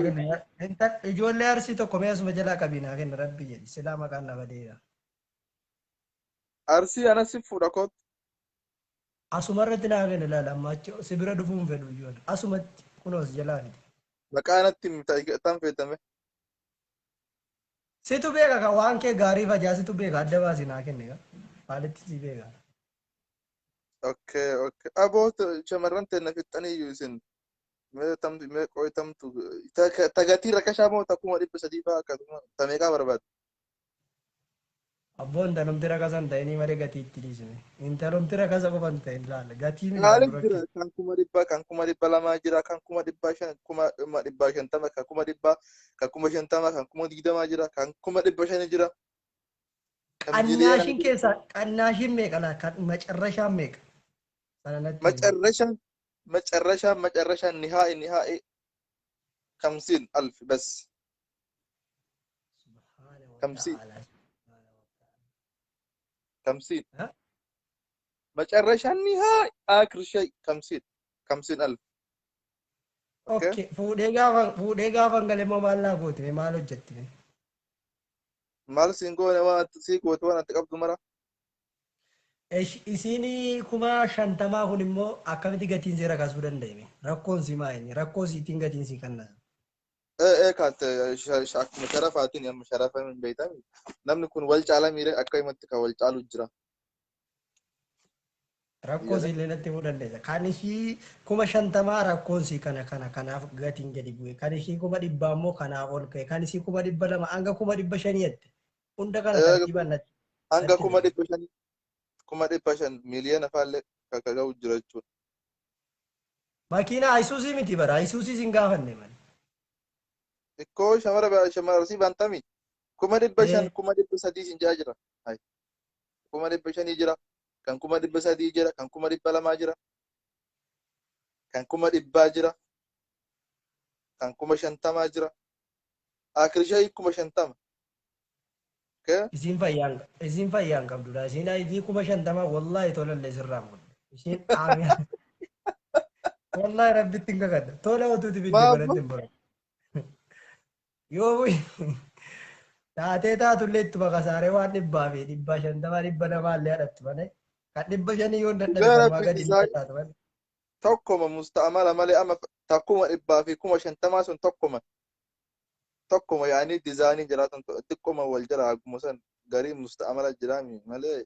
kenna. Inta ijoollee arsii tokko mee asuma jalaa qabii naa kenna rabbi jedhi silaa maqaan na badeera. Arsii anas si fuudha kootu. Asuma irratti naa kenna ilaala amma achi si bira dhufuun fedhu ijoollee. Asumatti kunoos jalaa fide. Maqaan itti tan feetame. Situ beeka kan waan kee gaarii facaasitu beeka adda baasi naa kenne haalitti si beeka. Okay. Aboot shamarran ta'e na fixxanii iyyuu isin. Mee qo'itamtu. Tagatii rakashaa moo takkuma 300 fa'aa akkasuma tameeqaa barbaadu. Abboon tanumti rakasan ta'anii malee gatii itti dhiisne. Intalumti rakasa qofan ta'e ilaala gatii mi Maaliif dura jira kan 200 jira kan 500 150 kan 100 kan 50 kan 20 jira kan 500 jira. Qannaashin keessa qannaashin meeqa laa kan macarrashaan meeqa? مጨረሻ نهائي 50,000 بس 50 مጨረሻ نهائي آخر شيء 50,000 اوكي فودي غافن غلي مو مالنا غوتي مالو جتني مال سينغو نما سيكو تو انا تقبض مره ايش اسيني كما شانتما هونمو اكامتي غتين زيرا كاسو دندايمي ركون سيمايني ركو سيتين غتين سي كنا كانت شاك مشرفاتين يا مشرفه من بيتام نم نكون ولج على ميره اكاي متك ولج على جرا ركو سي لنتي ودنداي كانشي كما شانتما ركون سي كنا غتين غدي بوي كانشي كما ديبامو كنا اون كاي كانشي كما ديبلما انغا كما ديبشانيت هندا كنا ترتيبا انغا كما ديبشان مليون فال كاغاو جرچو ماكينه ايسوسي متي برا ايسوسي سينغافن من اكو شمر سي بانتامي كما ديبشان سنجاجرا هاي كما ديبشان يجرا kan kuma 300 jira kan kuma 200 jira kan kuma 100 jira kan kuma 50 jira akhir shay kuma 50 okay isin fayyaan qabdudha isin ayi kuma 50 wallahi tolalle sirraan kun isin aamiya wallahi rabbitti ngagada tola otuti bidde godhatte bora yoo taatee taatullee ittuma kasaaree waan dhibbaa fi 50 100 hadhattu malee kan 500 yoo dadhabe kanumaa gadi hin taatu malee tokkoma musta'amala malee ama takkuma 100 fi kuma 50 sun tokkoma yaani dizaayinii jiraatan xiqqoma wal jira akkuma san garii musta'amala jiraami malee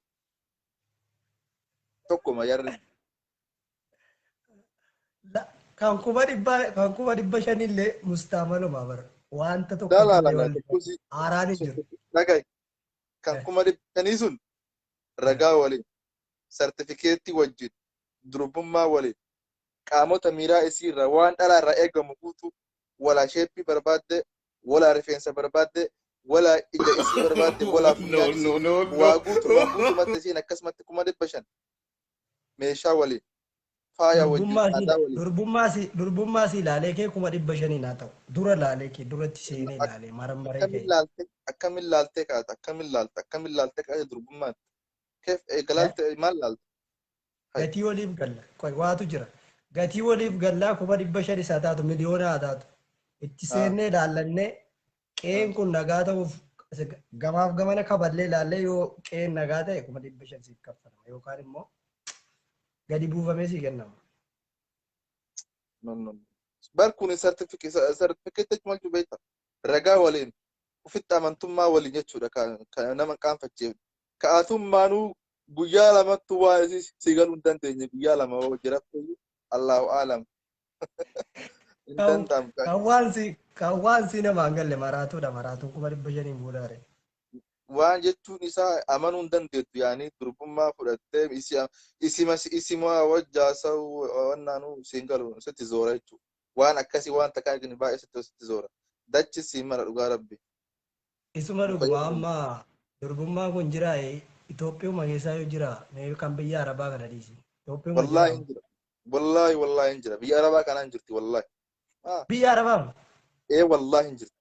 tokkoma yarri kan kuma 500 illee musta'amaluma bara wanta tokko illee wal haaraan hin jiru dhagaay kan kuma 500 sun ragaa waliin sartifikeetii wajjin durbummaa waliin qaamota miiraa isiirra waan dhalaa irraa eegamu guutu wala sheeppii barbaadde wala rifeensa barbaadde wala ija isii barbaadde wala waa guutumatti isiin akkasumatti kuma 500 meeshaa waliin faaya wajjin aadaa waliin durbummaa si ilaalee kee kuma 500 naa ta'u dura ilaalee kee duratti seenee ilaalee marammaree kee akkamiin laaltee kaata akkamiin laaltee kaata durbummaatti keef eegalaalte maal laalta gatii waliif galla qoy waatu jira gatii waliif gallaa kuma 500 isaa taatu miliyoona haa taatu itti seennee ilaallannee qeen kun nagaa ta'uuf gamaaf gamana kaballee ilaallee yoo qeen nagaa ta'e kuma 500 siif kaffalama yookaan immoo gadi buufamee sii kennama. Bar kun sartifikeetii maltu beekta ragaa waliin ofitti amantummaa waliin jechuudha kan nama qaanfachiif ka'atummaanuu guyyaa lamattu waa si galuu hin dandeenye guyyaa lama hoo jiraattu Allahu aalam. Kan waan si namaan galle maraatuudha maraatuun kuma 500 buudaare. Waan jechuun isaa amanuu hin dandeettu yaani durbummaa fudhattee isima wajjaasaa wannaanuu siin galu sitti zoora jechuudha. Waan akkasii waan takkaa eegni baay'ee sitti zoora. Dachi siin mara dhugaa rabbi. Isuma dhuguma amma durbummaa kun jira Itoophiyaa keessaa yoo jira kan biyya Arabaa kana dhiisi. Wallaahi hin jira. Wallaahi hin jira. Biyya Arabaa kanaa hin jirti wallaahi. Biyya Arabaa? Wallaahi hin jirti.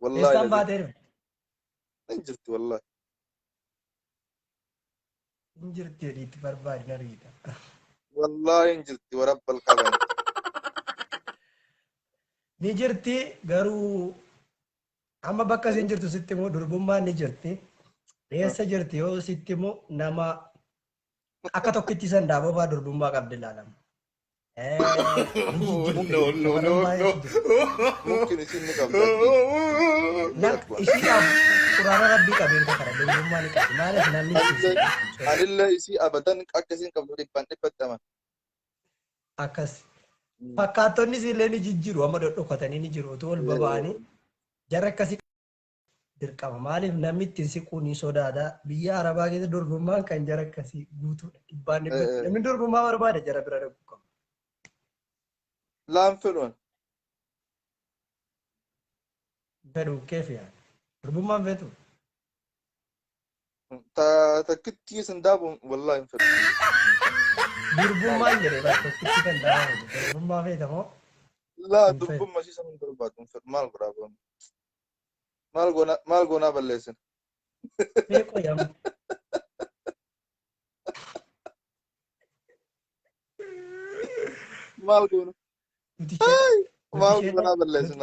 والله إسلام باتر انجرت والله انجرت ريت برباد نريد والله انجرت ورب القلم Ni jirti garuu amma bakka isin jirtu sitti immoo durbummaan ni jirti. Eessa jirti yoo sitti immoo nama akka tokkitti san daaboo fa'aa durbummaa qabdi ilaalama. Ni jijjiirti No, no, no, shamarran no. baay'eetu jira. Mungkin isin ni qabdi. Ishiidhaaf quraana rabbii qabeen kakara durbummaa ni qabdi. Maaliif namni Anillee isin anillee isii abadan akka isin qabdu dhibbatti aman. akkas. Fakkaattonni isillee ni jijjiiru amma dhodhokatanii ni jiru otoo ol baba'anii jarra akkasii dirqama. Maaliif namni ittiin siquu ni sodaata. Biyya Arabaa keessa durbummaan kan jara akkasii guutuudha. Dhibbaan dhibbatti. Namni durbummaa barbaade jara bira dhaquu qaba. Laan fedhuun. Fedhu keef yaa. Durbummaan feetu. Takkitti isin daabuun wallaahi hin fedhu. Durbummaan jedhee bakka tokkitti kan daabamu. Durbummaa feetamoo Laa durbummaa siisan hin barbaadu hin fedhu. Maal godhaa boonu? Maal goonaa balleessin? beekoo yaama. Maal goona? Nuti Maal ishee goonaa balleessin?